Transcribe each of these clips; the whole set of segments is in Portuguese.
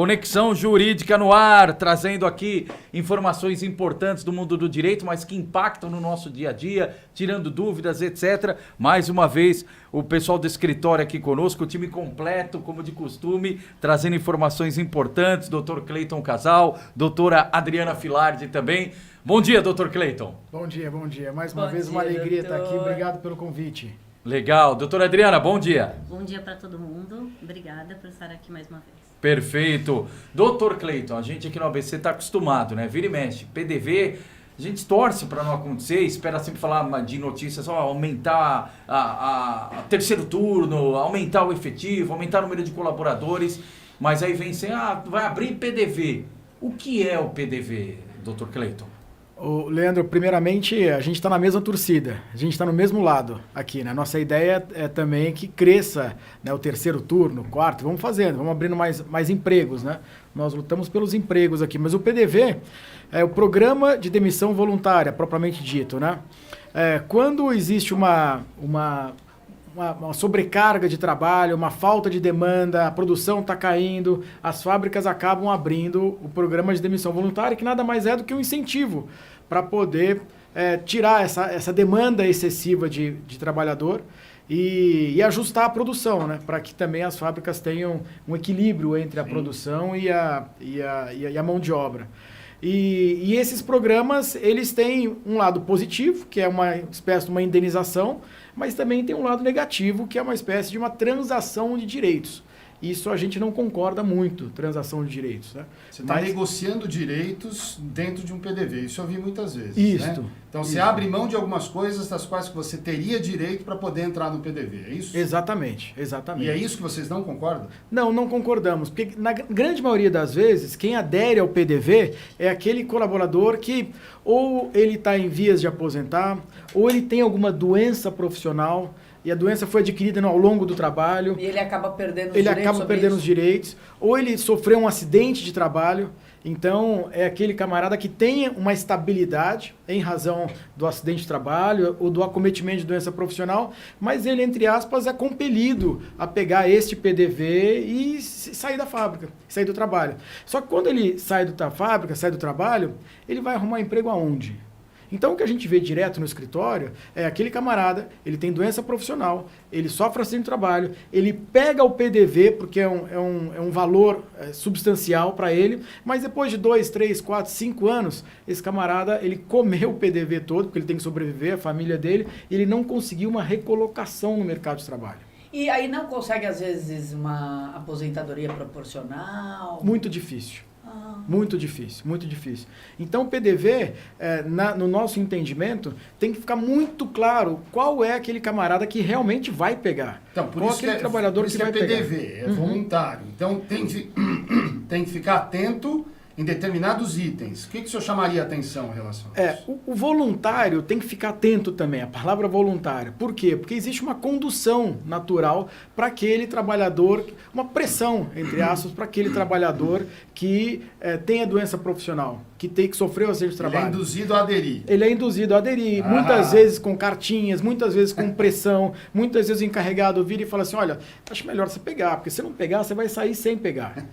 Conexão Jurídica no ar, trazendo aqui informações importantes do mundo do direito, mas que impactam no nosso dia a dia, tirando dúvidas, etc. Mais uma vez, o pessoal do escritório aqui conosco, o time completo, como de costume, trazendo informações importantes, doutor Cleiton Casal, doutora Adriana Filardi também. Bom dia, doutor Cleiton. Bom dia. Mais uma vez, uma alegria estar aqui. Obrigado pelo convite. Legal. Doutora Adriana, bom dia. Bom dia para todo mundo. Obrigada por estar aqui mais uma vez. Perfeito. Doutor Cleiton, a gente aqui no ABC está acostumado, né? Vira e mexe. PDV, a gente torce para não acontecer, espera sempre falar de notícias, aumentar a terceiro turno, aumentar o efetivo, aumentar o número de colaboradores, mas aí vem sem, vai abrir PDV. O que é o PDV, doutor Cleiton? Leandro, primeiramente, a gente está na mesma torcida, a gente está no mesmo lado aqui, né? Nossa ideia é também que cresça, né, o terceiro turno, o quarto, vamos fazendo, vamos abrindo mais empregos, né? Nós lutamos pelos empregos aqui, mas o PDV é o Programa de Demissão Voluntária, propriamente dito, né? Quando existe uma sobrecarga de trabalho, uma falta de demanda, a produção está caindo, as fábricas acabam abrindo o programa de demissão voluntária, que nada mais é do que um incentivo para poder tirar essa demanda excessiva de trabalhador e ajustar a produção, né? Para que também as fábricas tenham um equilíbrio entre a produção e a mão de obra. E esses programas, eles têm um lado positivo, que é uma espécie de uma indenização, mas também tem um lado negativo, que é uma espécie de uma transação de direitos. Isso a gente não concorda muito, transação de direitos, né? Você está negociando direitos dentro de um PDV, isso eu vi muitas vezes. Isso. Né? Então você abre mão de algumas coisas das quais você teria direito para poder entrar no PDV, é isso? Exatamente. E é isso que vocês não concordam? Não concordamos, porque na grande maioria das vezes, quem adere ao PDV é aquele colaborador que ou ele está em vias de aposentar, ou ele tem alguma doença profissional, e a doença foi adquirida ao longo do trabalho. E ele acaba perdendo os direitos. Ou ele sofreu um acidente de trabalho. Então, é aquele camarada que tem uma estabilidade em razão do acidente de trabalho ou do acometimento de doença profissional, mas ele, entre aspas, é compelido a pegar este PDV e sair da fábrica, sair do trabalho. Só que quando ele sai da fábrica, sai do trabalho, ele vai arrumar emprego aonde? Então, o que a gente vê direto no escritório é aquele camarada, ele tem doença profissional, ele sofre acidente de trabalho, ele pega o PDV, porque é um valor substancial para ele, mas depois de 2, 3, 4, 5 anos, esse camarada, ele comeu o PDV todo, porque ele tem que sobreviver, a família dele, e ele não conseguiu uma recolocação no mercado de trabalho. E aí não consegue, às vezes, uma aposentadoria proporcional? Muito difícil. Muito difícil. Então, o PDV, no nosso entendimento, tem que ficar muito claro qual é aquele camarada que realmente vai pegar. Então, por qual isso aquele trabalhador que vai PDV, pegar. é voluntário. Então, tem que ficar atento em determinados itens. O que o senhor chamaria a atenção em relação a isso? O voluntário tem que ficar atento também, a palavra voluntário. Por quê? Porque existe uma condução natural para aquele trabalhador, uma pressão, entre aspas, para aquele trabalhador que tem a doença profissional, que sofreu o acidente de trabalho. Ele é induzido a aderir. Ele é induzido a aderir, muitas vezes com cartinhas, muitas vezes com pressão, muitas vezes o encarregado vira e fala assim, olha, acho melhor você pegar, porque se não pegar, você vai sair sem pegar.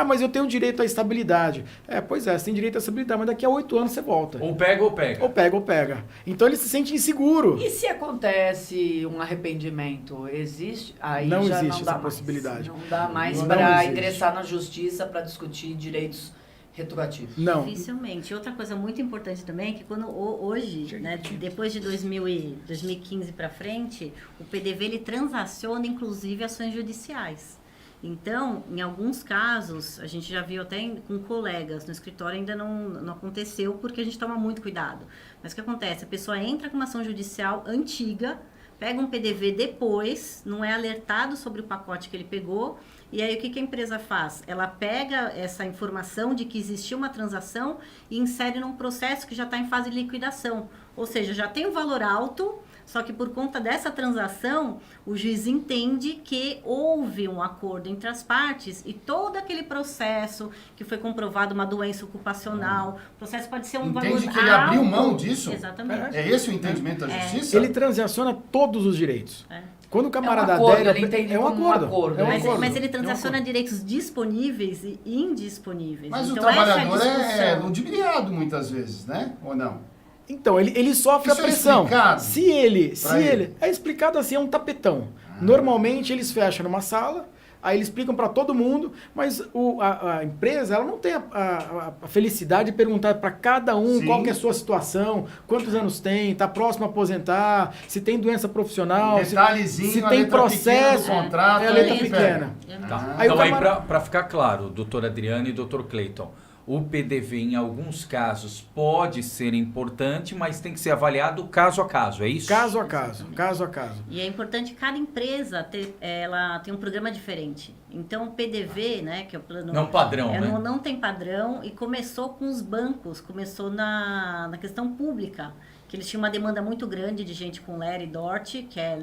Mas eu tenho direito à estabilidade. Pois é, você tem direito à estabilidade, mas daqui a 8 anos você volta. Ou pega ou pega. Ou pega. Então ele se sente inseguro. E se acontece um arrependimento? Existe? Aí não já existe não dá essa possibilidade. Não dá mais para ingressar na justiça para discutir direitos retroativos. Não. Dificilmente. Outra coisa muito importante também é que quando hoje, né, depois de 2015 para frente, o PDV ele transaciona inclusive ações judiciais. Então, em alguns casos, a gente já viu até com colegas no escritório, ainda não aconteceu porque a gente toma muito cuidado. Mas o que acontece? A pessoa entra com uma ação judicial antiga, pega um PDV depois, não é alertado sobre o pacote que ele pegou, e aí o que a empresa faz? Ela pega essa informação de que existiu uma transação e insere num processo que já está em fase de liquidação. Ou seja, já tem um valor alto, só que por conta dessa transação, o juiz entende que houve um acordo entre as partes e todo aquele processo que foi comprovado uma doença ocupacional, o processo pode ser um valor alto. Entende que ele abriu mão disso? Exatamente. É esse o entendimento da justiça? Ele transaciona todos os direitos. Quando o camarada É um acordo, adere, ele entende é um como um acordo. acordo, É um Mas, acordo. mas ele É um transaciona acordo. direitos disponíveis e indisponíveis. Mas então, o trabalhador essa é a discussão. é ludibriado muitas vezes, né? Ou não? Então, ele sofre Isso a é pressão. explicado Se ele... pra ele? É explicado assim, é um tapetão. Normalmente, eles fecham numa sala, aí eles explicam para todo mundo, mas a empresa ela não tem a felicidade de perguntar para cada um Sim. qual que é a sua situação, quantos anos tem, está próximo a aposentar, se tem doença profissional, Detalhezinho, se a tem letra processo. pequena do contrato, É a letra aí pequena. Tá. Aí o Então, aí, camara- para ficar claro, doutor Adriano e doutor Cleiton, o PDV, em alguns casos, pode ser importante, mas tem que ser avaliado caso a caso, é isso? Caso a caso, caso a caso. E é importante cada empresa ela tem um programa diferente. Então, o PDV, né, que é o plano... Não padrão, né? Não tem padrão e começou com os bancos, começou na questão pública, que eles tinham uma demanda muito grande de gente com LER e DORT, que é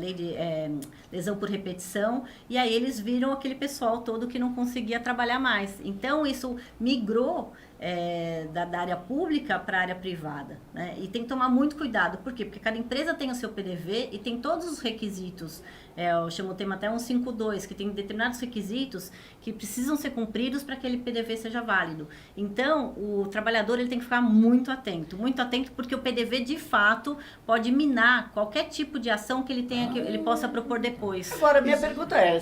lesão por repetição, e aí eles viram aquele pessoal todo que não conseguia trabalhar mais. Então, isso migrou da área pública para a área privada, né? E tem que tomar muito cuidado. Por quê? Porque cada empresa tem o seu PDV e tem todos os requisitos. Eu chamo o tema até 152, que tem determinados requisitos que precisam ser cumpridos para que aquele PDV seja válido. Então, o trabalhador ele tem que ficar muito atento, porque o PDV, de fato, pode minar qualquer tipo de ação que ele tenha, que ele possa propor depois. Agora, minha pergunta é,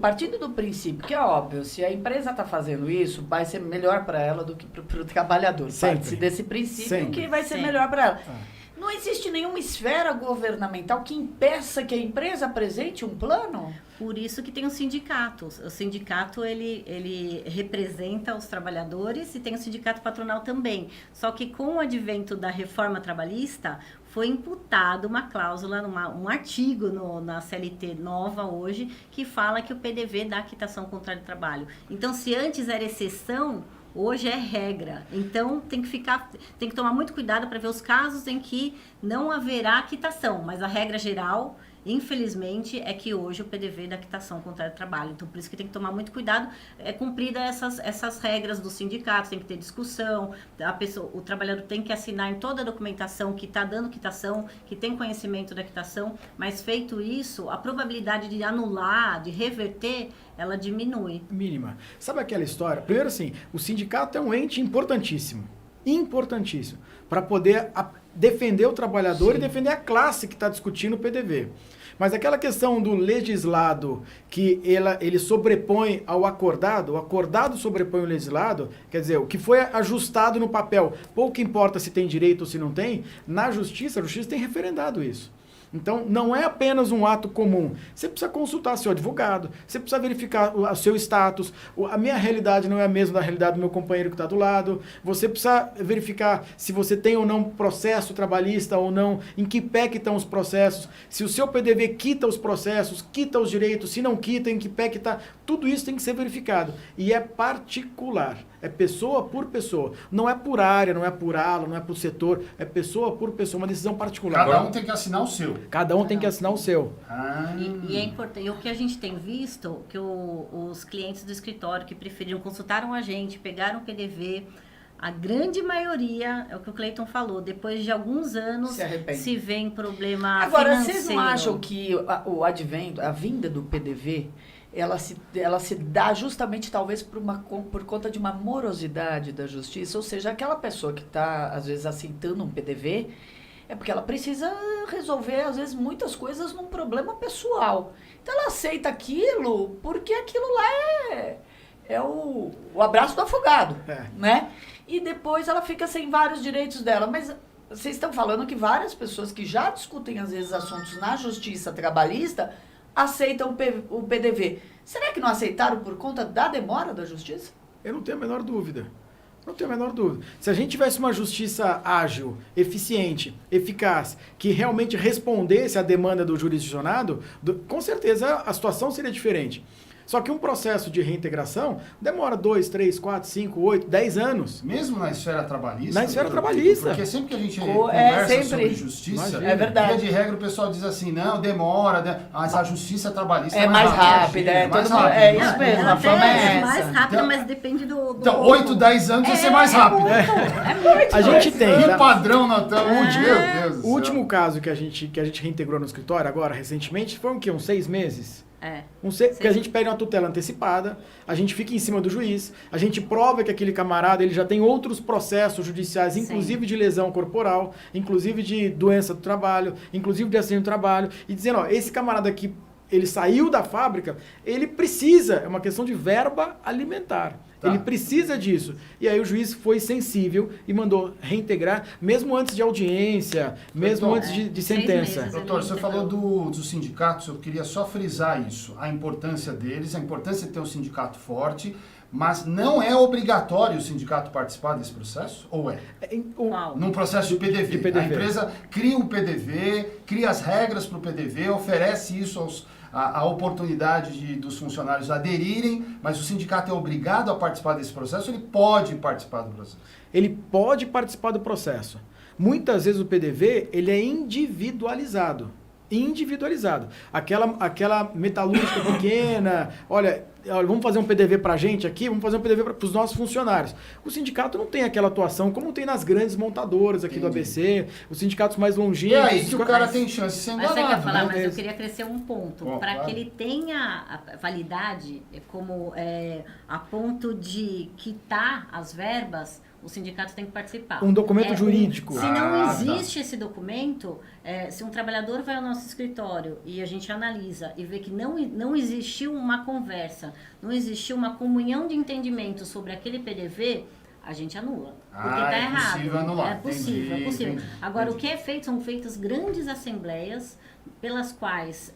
partindo do princípio, que é óbvio, se a empresa está fazendo isso, vai ser melhor para ela do que para o trabalhador. Sempre. Parte-se desse princípio Sempre. que vai ser Sempre. melhor para ela. Não existe nenhuma esfera governamental que impeça que a empresa apresente um plano? Por isso que tem os sindicatos. O sindicato, ele representa os trabalhadores e tem o sindicato patronal também. Só que com o advento da reforma trabalhista, foi imputado uma cláusula, um artigo na CLT nova hoje, que fala que o PDV dá quitação contrária de trabalho. Então, se antes era exceção, hoje é regra. Então, tem que tomar muito cuidado para ver os casos em que não haverá quitação. Mas a regra geral, infelizmente, é que hoje o PDV dá quitação contrária de trabalho. Então, por isso que tem que tomar muito cuidado. É cumprida essas regras do sindicato, tem que ter discussão. O trabalhador tem que assinar em toda a documentação que está dando quitação, que tem conhecimento da quitação. Mas, feito isso, a probabilidade de anular, de reverter, ela diminui. Mínima. Sabe aquela história? Primeiro assim, o sindicato é um ente importantíssimo. Importantíssimo. Para poder defender o trabalhador e defender a classe que está discutindo o PDV. Mas aquela questão do legislado que ele sobrepõe ao acordado, o acordado sobrepõe o legislado, quer dizer, o que foi ajustado no papel, pouco importa se tem direito ou se não tem, na justiça, a justiça tem referendado isso. Então, não é apenas um ato comum. Você precisa consultar seu advogado, você precisa verificar o seu status. A minha realidade não é a mesma da realidade do meu companheiro que está do lado. Você precisa verificar se você tem ou não processo trabalhista ou não, em que pé que estão os processos, se o seu PDV quita os processos, quita os direitos, se não quita, em que pé que está. Tudo isso tem que ser verificado. E é particular. É pessoa por pessoa. Não é por área, não é por ala, não é por setor. É pessoa por pessoa, uma decisão particular. Cada um tem que assinar o seu. Cada um tem que assinar o seu. E é importante. E o que a gente tem visto, que os clientes do escritório que preferiram, consultaram a gente, pegaram o PDV, a grande maioria, é o que o Cleiton falou, depois de alguns anos se vê em problema Agora, financeiro. vocês não acham que a vinda do PDV, ela se dá justamente talvez por conta de uma morosidade da justiça? Ou seja, aquela pessoa que está, às vezes, aceitando um PDV, é porque ela precisa resolver, às vezes, muitas coisas num problema pessoal. Então, ela aceita aquilo porque aquilo lá é o abraço do afogado, né? E depois ela fica sem vários direitos dela. Mas vocês estão falando que várias pessoas que já discutem, às vezes, assuntos na justiça trabalhista aceitam o PDV. Será que não aceitaram por conta da demora da justiça? Eu não tenho a menor dúvida. Não tenho a menor dúvida. Se a gente tivesse uma justiça ágil, eficiente, eficaz, que realmente respondesse à demanda do jurisdicionado, com certeza a situação seria diferente. Só que um processo de reintegração demora 2, 3, 4, 5, 8, 10 anos. Mesmo na esfera trabalhista? Na esfera trabalhista. Porque sempre que a gente sempre. conversa sobre justiça, Imagina. É verdade. via de regra o pessoal diz assim, não, demora, mas a justiça trabalhista É mais rápida, é mais todo mundo- rápida. é isso mesmo, Ela a fama até é é mais essa. rápida, Então- mas depende do... Então, 8, 10 anos vai ser mais rápido. É muito. A gente tem, Que tá? padrão nós estamos, meu Deus do O céu. último caso que a gente reintegrou no escritório agora, recentemente, foi o quê? Uns 6 meses? É. Porque a gente pede uma tutela antecipada, a gente fica em cima do juiz, a gente prova que aquele camarada ele já tem outros processos judiciais, inclusive de lesão corporal, inclusive de doença do trabalho, inclusive de acidente do trabalho, e dizendo, ó, esse camarada aqui, ele saiu da fábrica, ele precisa, é uma questão de verba alimentar. Tá. Ele precisa disso. E aí o juiz foi sensível e mandou reintegrar, mesmo antes de audiência, mesmo Doutor, antes de 6 sentença. meses. Doutor, você falou dos sindicatos, eu queria só frisar isso, a importância deles, a importância de ter um sindicato forte, mas não é obrigatório o sindicato participar desse processo? Ou é? Qual? Num processo de PDV. De PDV. A empresa cria um PDV, cria as regras para o PDV, oferece isso a oportunidade dos funcionários aderirem, mas o sindicato é obrigado a participar desse processo, ele pode participar do processo? Ele pode participar do processo. Muitas vezes o PDV ele é individualizado. Aquela metalúrgica pequena, olha, vamos fazer um PDV para a gente aqui, vamos fazer um PDV para os nossos funcionários. O sindicato não tem aquela atuação como tem nas grandes montadoras aqui do ABC, os sindicatos mais E longínquos. aí que o cara tem chance de ser Mas enganado, você quer falar, né? mas eu queria crescer um ponto. Ó, Para claro. que ele tenha a validade, como a ponto de quitar as verbas, o sindicato tem que participar. Um documento jurídico. Se não Ah, tá. existe esse documento, se um trabalhador vai ao nosso escritório e a gente analisa e vê que não existiu uma conversa, não existiu uma comunhão de entendimento sobre aquele PDV, a gente anula. Porque está é errado. possível anular. É possível, Entendi, é possível. entendi, Agora, entendi. o que é feito, são feitas grandes assembleias, pelas quais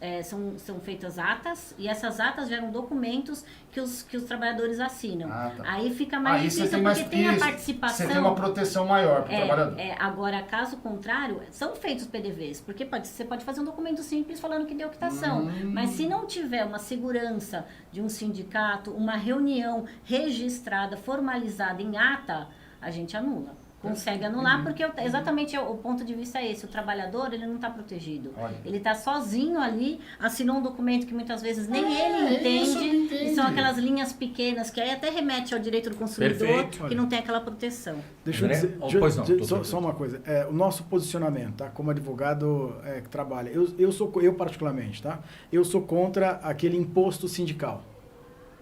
são feitas atas, e essas atas geram documentos que os trabalhadores assinam. Ah, tá. Aí fica mais Aí você difícil, tem mais porque tem a isso. participação. Você tem uma proteção maior para o trabalhador. Agora, caso contrário, são feitos PDVs, porque você pode fazer um documento simples falando que deu quitação, mas se não tiver uma segurança de um sindicato, uma reunião registrada, formalizada em ata, a gente anula. Consegue anular, porque exatamente o ponto de vista é esse, o trabalhador ele não está protegido. Olha. Ele está sozinho ali, assinou um documento que muitas vezes nem ele isso, entende, entende. e são aquelas linhas pequenas que aí até remete ao direito do consumidor, Perfeito. que não tem aquela proteção. Deixa eu André? dizer, Oh, pois não, doutor. só uma coisa. O nosso posicionamento, tá? Como advogado que trabalha, eu particularmente, tá? Eu sou contra aquele imposto sindical.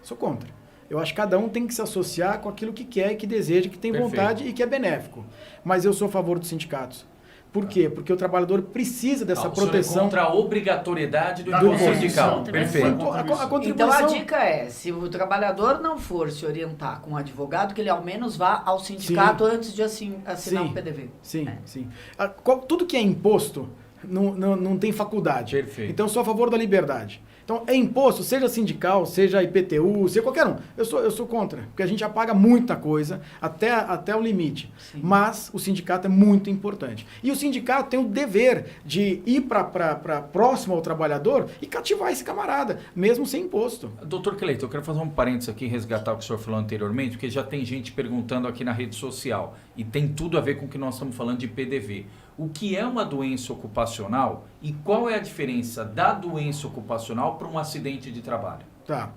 Sou contra. Eu acho que cada um tem que se associar com aquilo que quer e que deseja, que tem Perfeito. vontade e que é benéfico. Mas eu sou a favor dos sindicatos. Por quê? Porque o trabalhador precisa dessa O senhor é proteção. contra a obrigatoriedade do Da imposto contribuição. sindical. Perfeito. A Então a contribuição. dica é, se o trabalhador não for se orientar com um advogado, que ele ao menos vá ao sindicato antes de assinar Sim. um PDV. Sim, sim. Tudo que é imposto não tem faculdade. Perfeito. Então eu sou a favor da liberdade. Então é imposto, seja sindical, seja IPTU, seja qualquer um. Eu sou contra, porque a gente já paga muita coisa até o limite. Sim. Mas o sindicato é muito importante. E o sindicato tem o dever de ir para próximo ao trabalhador e cativar esse camarada, mesmo sem imposto. Doutor Cleiton, eu quero fazer um parênteses aqui, resgatar o que o senhor falou anteriormente, porque já tem gente perguntando aqui na rede social, e tem tudo a ver com o que nós estamos falando de PDV. O que é uma doença ocupacional e qual é a diferença da doença ocupacional para um acidente de trabalho? Tá.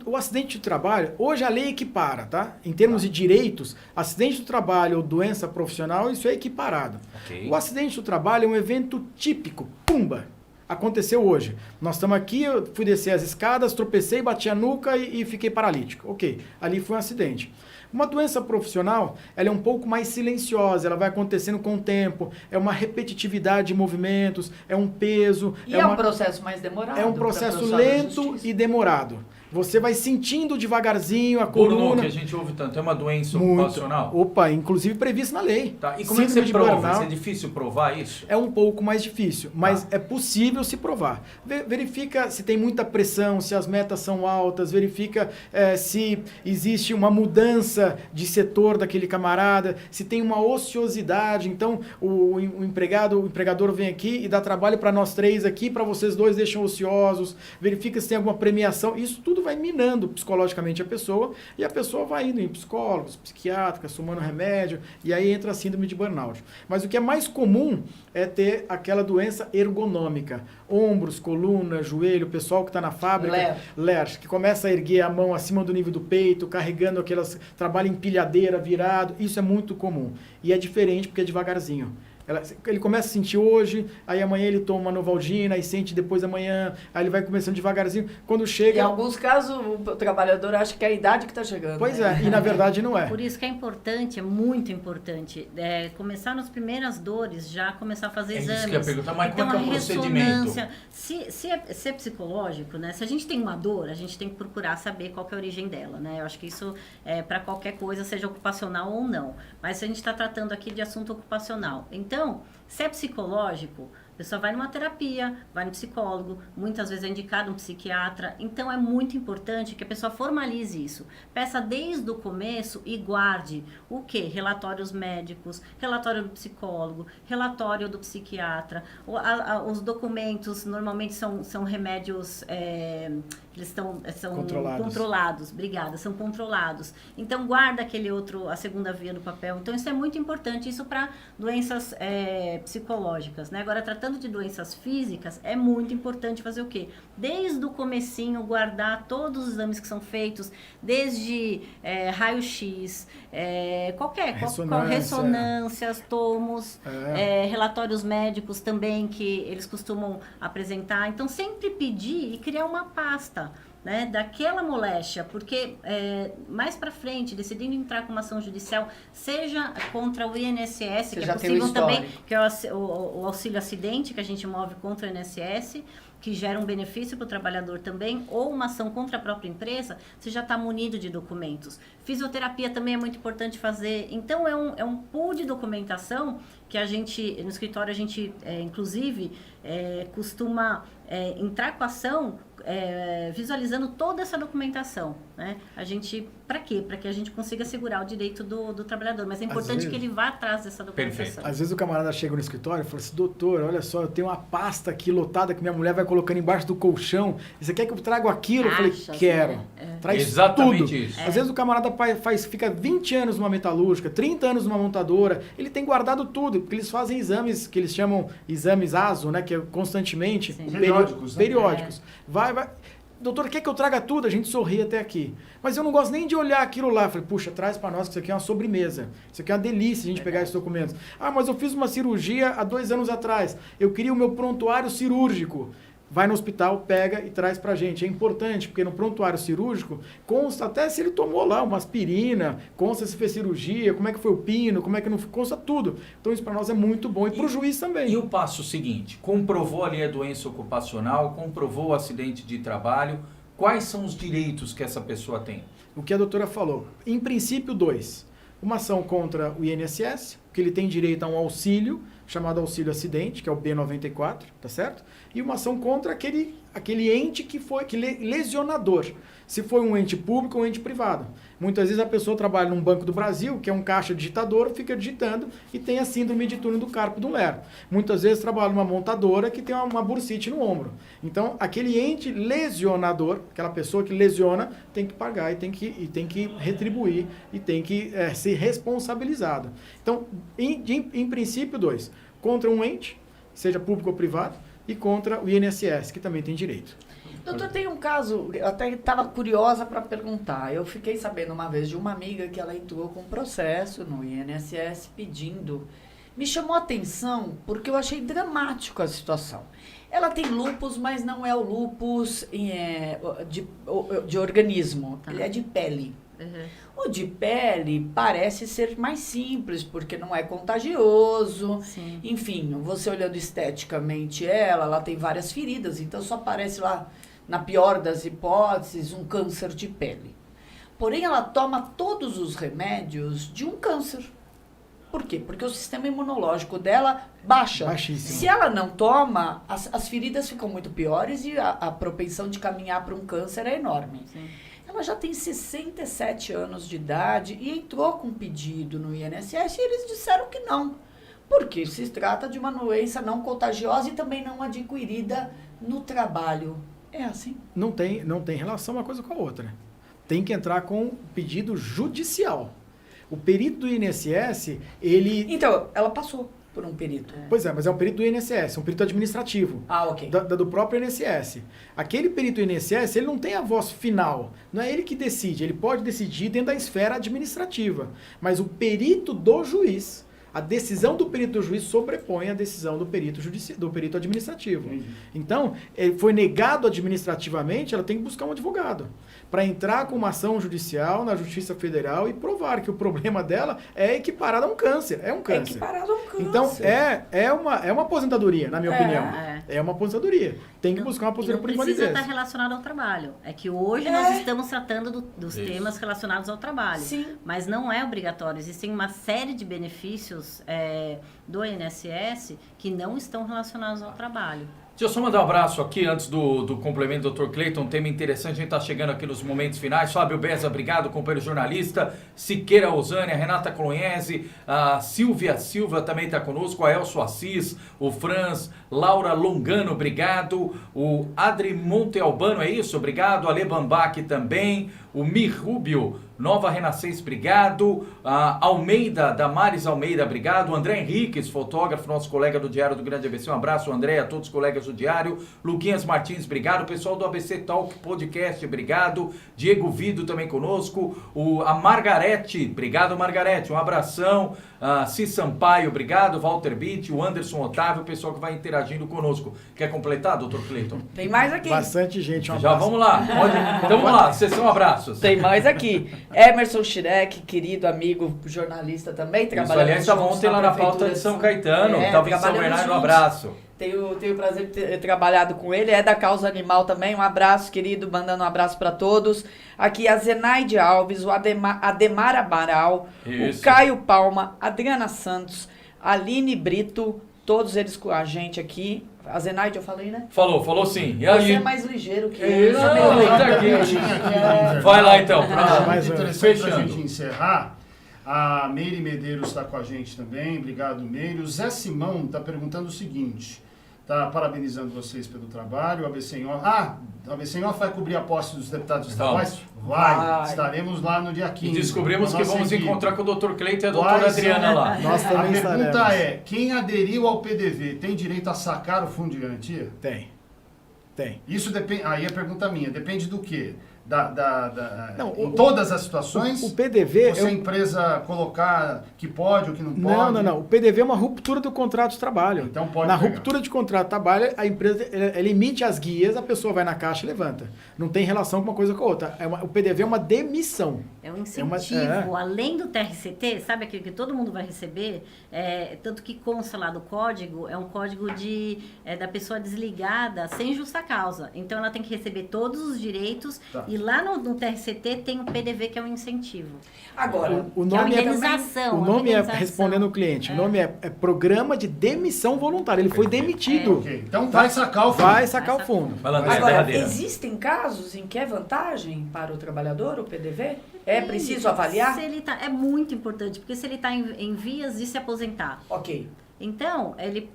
O acidente de trabalho, hoje a lei equipara, tá? Em termos de direitos, acidente do trabalho ou doença profissional, isso é equiparado. Ok. O acidente do trabalho é um evento típico, pumba, aconteceu hoje. Nós estamos aqui, eu fui descer as escadas, tropecei, bati a nuca e fiquei paralítico. Ok, ali foi um acidente. Uma doença profissional, ela é um pouco mais silenciosa, ela vai acontecendo com o tempo, é uma repetitividade de movimentos, é um peso. E é um processo mais demorado. É um pra processo processar na lento justiça. e demorado. Você vai sentindo devagarzinho a Burnout, coluna. que a gente ouve tanto, é uma doença Muito. ocupacional? Opa, inclusive previsto na lei. Tá. E como é que você Síndrome de prova? burnout É difícil provar isso? é um pouco mais difícil, mas é possível se provar. Verifica se tem muita pressão, se as metas são altas, verifica se existe uma mudança de setor daquele camarada, se tem uma ociosidade. Então, o empregador vem aqui e dá trabalho para nós três aqui, para vocês dois deixam ociosos. Verifica se tem alguma premiação. Isso tudo tudo vai minando psicologicamente a pessoa, e a pessoa vai indo em psicólogos, psiquiatras, tomando remédio, e aí entra a síndrome de burnout. Mas o que é mais comum é ter aquela doença ergonômica, ombros, coluna, joelho, o pessoal que está na fábrica, LER, que começa a erguer a mão acima do nível do peito, carregando trabalho em empilhadeira, virado, isso é muito comum. E é diferente porque é devagarzinho. Ele começa a sentir hoje, aí amanhã ele toma uma Novalgina, aí sente depois da manhã, aí ele vai começando devagarzinho. Quando chega... Em alguns casos, o trabalhador acha que é a idade que está chegando. Pois é, e na verdade não é. Por isso que é importante, é muito importante, começar nas primeiras dores, já começar a fazer exames. Isso que eu ia perguntar, mas então, como é que é o procedimento? Se é psicológico, né? Se a gente tem uma dor, a gente tem que procurar saber qual que é a origem dela, né? Eu acho que isso é para qualquer coisa, seja ocupacional ou não. Mas se a gente está tratando aqui de assunto ocupacional, então, se é psicológico, a pessoa vai numa terapia, vai no psicólogo, muitas vezes é indicado um psiquiatra. Então, é muito importante que a pessoa formalize isso. Peça desde o começo e guarde o quê? Relatórios médicos, relatório do psicólogo, relatório do psiquiatra. Os documentos, normalmente, são remédios... eles são controlados. Obrigada, são controlados. Então, guarda a segunda via do papel. Então, isso é muito importante, isso para doenças psicológicas, né? Agora, tratando de doenças físicas, é muito importante fazer o quê? Desde o comecinho, guardar todos os exames que são feitos, desde raio-x, ressonâncias, tomos, relatórios médicos também que eles costumam apresentar. Então, sempre pedir e criar uma pasta, né, daquela moléstia, porque mais para frente, decidindo entrar com uma ação judicial, seja contra o INSS, que é possível também, que é o auxílio acidente que a gente move contra o INSS, que gera um benefício para o trabalhador também, ou uma ação contra a própria empresa, você já está munido de documentos. Fisioterapia também é muito importante fazer. Então, é um pool de documentação que a gente, no escritório, a gente, inclusive, costuma entrar com a ação visualizando toda essa documentação, né? A gente, para quê? Para que a gente consiga segurar o direito do trabalhador, mas é importante que ele vá atrás dessa documentação. Perfeito. Às vezes o camarada chega no escritório e fala assim, doutor, olha só, eu tenho uma pasta aqui lotada que minha mulher vai colocando embaixo do colchão, você quer que eu traga aquilo? Eu falei, quero. Né? Traz exatamente tudo. Isso. Às vezes o camarada fica 20 anos numa metalúrgica, 30 anos numa montadora, ele tem guardado tudo, porque eles fazem exames que eles chamam exames ASO, né, que é constantemente, periódicos. Vai. Doutor, quer que eu traga tudo? A gente sorri até aqui. Mas eu não gosto nem de olhar aquilo lá. Eu falei, puxa, traz para nós que isso aqui é uma sobremesa. Isso aqui é uma delícia a gente pegar esses documentos. Ah, mas eu fiz uma cirurgia há 2 anos atrás. Eu queria o meu prontuário cirúrgico. Vai no hospital, pega e traz pra gente. É importante, porque no prontuário cirúrgico consta até se ele tomou lá uma aspirina, consta se fez cirurgia, como é que foi o pino, como é que não consta tudo. Então isso para nós é muito bom e pro juiz também. E o passo seguinte, comprovou ali a doença ocupacional, comprovou o acidente de trabalho, quais são os direitos que essa pessoa tem? O que a doutora falou, em princípio 2, uma ação contra o INSS, que ele tem direito a um auxílio, chamado auxílio acidente, que é o B94, tá certo? E uma ação contra aquele ente que lesionador, se foi um ente público ou um ente privado. Muitas vezes a pessoa trabalha num Banco do Brasil, que é um caixa digitador, fica digitando e tem a síndrome de túnel do carpo do Ler. Muitas vezes trabalha numa montadora que tem uma bursite no ombro. Então, aquele ente lesionador, aquela pessoa que lesiona, tem que pagar e tem que retribuir e tem que ser responsabilizado. Então, em princípio, 2, contra um ente, seja público ou privado, e contra o INSS, que também tem direito. Doutor, tem um caso, eu até estava curiosa para perguntar. Eu fiquei sabendo uma vez de uma amiga que ela entrou com um processo no INSS pedindo. Me chamou a atenção porque eu achei dramático a situação. Ela tem lúpus, mas não é o lúpus de organismo, ele é de pele. Uhum. O de pele parece ser mais simples, porque não é contagioso. Sim. Enfim, você olhando esteticamente ela tem várias feridas, então só aparece lá, na pior das hipóteses, um câncer de pele. Porém, ela toma todos os remédios de um câncer. Por quê? Porque o sistema imunológico dela baixa. Baixíssimo. Se ela não toma, as feridas ficam muito piores e a propensão de caminhar para um câncer é enorme. Sim. Ela já tem 67 anos de idade e entrou com um pedido no INSS e eles disseram que não. Porque se trata de uma doença não contagiosa e também não adquirida no trabalho. É assim? Não tem relação uma coisa com a outra. Tem que entrar com pedido judicial. O perito do INSS, ele... Então, ela passou por um perito. Pois é, mas é um perito do INSS, um perito administrativo. Ah, ok. Do próprio INSS. Aquele perito do INSS, ele não tem a voz final. Não é ele que decide. Ele pode decidir dentro da esfera administrativa. Mas o perito do juiz, a decisão do perito do juiz sobrepõe a decisão do perito administrativo. Então, ele foi negado administrativamente, ela tem que buscar um advogado para entrar com uma ação judicial na Justiça Federal e provar que o problema dela é equiparado a um câncer. É um câncer. Equiparado a um câncer. Então, é uma aposentadoria, na minha opinião. É uma aposentadoria. Tem que buscar uma aposentadoria por Não precisa invalidez. estar relacionado ao trabalho. É que hoje nós estamos tratando dos temas relacionados ao trabalho. Sim. Mas não é obrigatório. Existem uma série de benefícios do INSS que não estão relacionados ao trabalho. Deixa eu só mandar um abraço aqui antes do complemento do Dr. Cleiton, um tema interessante, a gente está chegando aqui nos momentos finais. Fábio Beza, obrigado, companheiro jornalista. Siqueira Osânia, Renata Colonhese, a Silvia Silva também está conosco, a Elcio Assis, o Franz, Laura Longano, obrigado. O Adri Monte Albano, é isso? Obrigado. Ale Bambac também. O Mir Rubio, Nova Renascença, obrigado. Almeida, Damares Almeida, obrigado. André Henriques, fotógrafo, nosso colega do Diário do Grande ABC. Um abraço, André, a todos os colegas do Diário. Luquinhas Martins, obrigado. O pessoal do ABC Talk Podcast, obrigado. Diego Vido também conosco. A Margarete, obrigado, Margarete. Um abração. Cis Sampaio, obrigado. Walter Bitt, o Anderson Otávio, o pessoal que vai interagindo conosco. Quer completar, doutor Cleiton? Tem mais aqui. Bastante gente. Já vamos lá. Então vamos lá, sessão abraços. Tem mais aqui. Emerson Schirek, querido amigo, jornalista também, trabalhando. Aliás, estava ontem lá na pauta de São Caetano, estava em São Bernardo, um abraço. Tenho o prazer de ter trabalhado com ele, é da causa animal também, um abraço, querido, mandando um abraço para todos. Aqui a Zenaide Alves, o Ademar Amaral, o Caio Palma, Adriana Santos, Aline Brito, todos eles com a gente aqui. A Zenaide eu falei, né? Falou sim. E Você aí? é mais ligeiro que eu. Tá Vai lá então. Mais interessante para a gente encerrar. A Meire Medeiros está com a gente também. Obrigado, Meire. O Zé Simão está perguntando o seguinte. Está parabenizando vocês pelo trabalho. O ABC em Off. O ABC em Off vai cobrir a posse dos deputados estaduais? Vai. Estaremos lá no dia 15. E descobrimos que vamos encontrar com o Dr. Cleiton e a doutora Quais Adriana lá. Nós A também pergunta estaremos. é, quem aderiu ao PDV tem direito a sacar o fundo de garantia? Tem. Isso depende. Aí a pergunta minha, depende do quê? Não, em todas as situações? O PDV... Ou se a empresa colocar que pode ou que não pode? Não. O PDV é uma ruptura do contrato de trabalho. Então pode Na pegar. ruptura de contrato de trabalho, a empresa ela emite as guias, a pessoa vai na caixa e levanta. Não tem relação com uma coisa com a outra. O PDV é uma demissão. É um incentivo, É além do TRCT, sabe aquilo que todo mundo vai receber? Tanto que consta lá do código, é um código da pessoa desligada sem justa causa. Então ela tem que receber todos os direitos e lá no TRCT tem o PDV que é um incentivo. Agora, O que é uma nome indenização. o nome é, respondendo o cliente, o nome é Programa de Demissão Voluntária. Ele foi demitido. Ok, então vai sacar o fundo. Vai sacar o fundo. Vai lá, André, Agora, derradeira. existem casos em que é vantagem para o trabalhador, o PDV? É preciso avaliar? Se ele é muito importante, porque se ele está em vias de se aposentar. Ok. Então, ele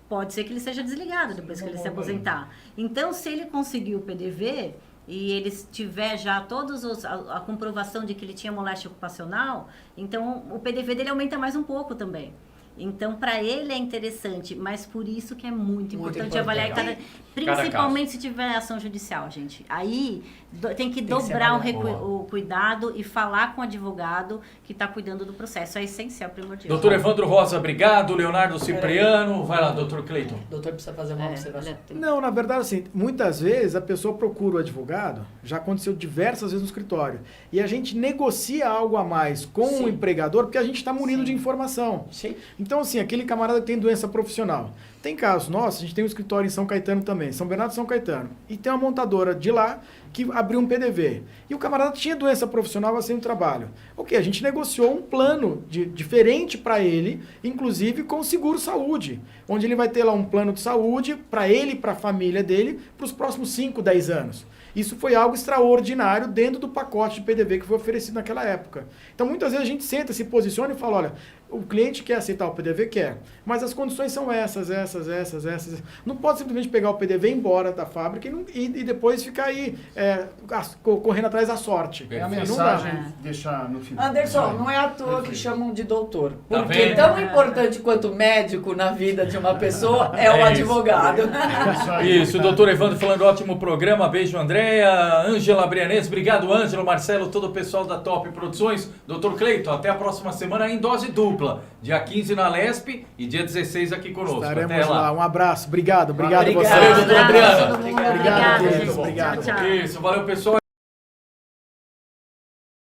pode ser que ele seja desligado depois que ele se aposentar. Então, se ele conseguir o PDV e ele tiver já a comprovação de que ele tinha moléstia ocupacional, então o PDV dele aumenta mais um pouco também. Então, para ele é interessante, mas por isso que é muito importante avaliar, principalmente se tiver ação judicial, gente. Aí tem que dobrar o cuidado e falar com o advogado que está cuidando do processo. É essencial, primordial. Doutor Evandro Rosa, obrigado. Leonardo Cipriano. Vai lá, doutor Cleiton. O doutor precisa fazer uma observação. Não, na verdade, assim, muitas vezes a pessoa procura o advogado, já aconteceu diversas vezes no escritório, e a gente negocia algo a mais com o empregador porque a gente está munido de informação. Sim. Então, assim, aquele camarada que tem doença profissional. Tem casos nossos, a gente tem um escritório em São Caetano também, São Bernardo e São Caetano. E tem uma montadora de lá que abriu um PDV. E o camarada tinha doença profissional assim no trabalho. Ok, a gente negociou um plano diferente para ele, inclusive com o seguro-saúde, onde ele vai ter lá um plano de saúde para ele e para a família dele para os próximos 5, 10 anos. Isso foi algo extraordinário dentro do pacote de PDV que foi oferecido naquela época. Então, muitas vezes a gente senta, se posiciona e fala, olha, O cliente quer aceitar o PDV? Quer. Mas as condições são essas. Não pode simplesmente pegar o PDV e ir embora da fábrica e depois ficar aí correndo atrás da sorte. É a Perfeito. mensagem deixar no final. Anderson, não é à toa que Perfeito. chamam de doutor. Tá Porque vendo? tão importante quanto médico na vida de uma pessoa é o isso. advogado. Isso aí. Isso, o doutor Evandro falando, ótimo programa, beijo Andréa, Ângela Brianese, obrigado Ângelo, Marcelo, todo o pessoal da Top Produções, doutor Cleiton, até a próxima semana em dose dupla, dia 15 na Lesp e dia 16 aqui conosco, Estaremos até lá. lá. Um abraço. Obrigado a Obrigado. vocês. Valeu, doutora Adriana. Todo mundo. Obrigado, Obrigada, queridos. gente. Obrigado. Tchau, tchau. Isso, valeu pessoal.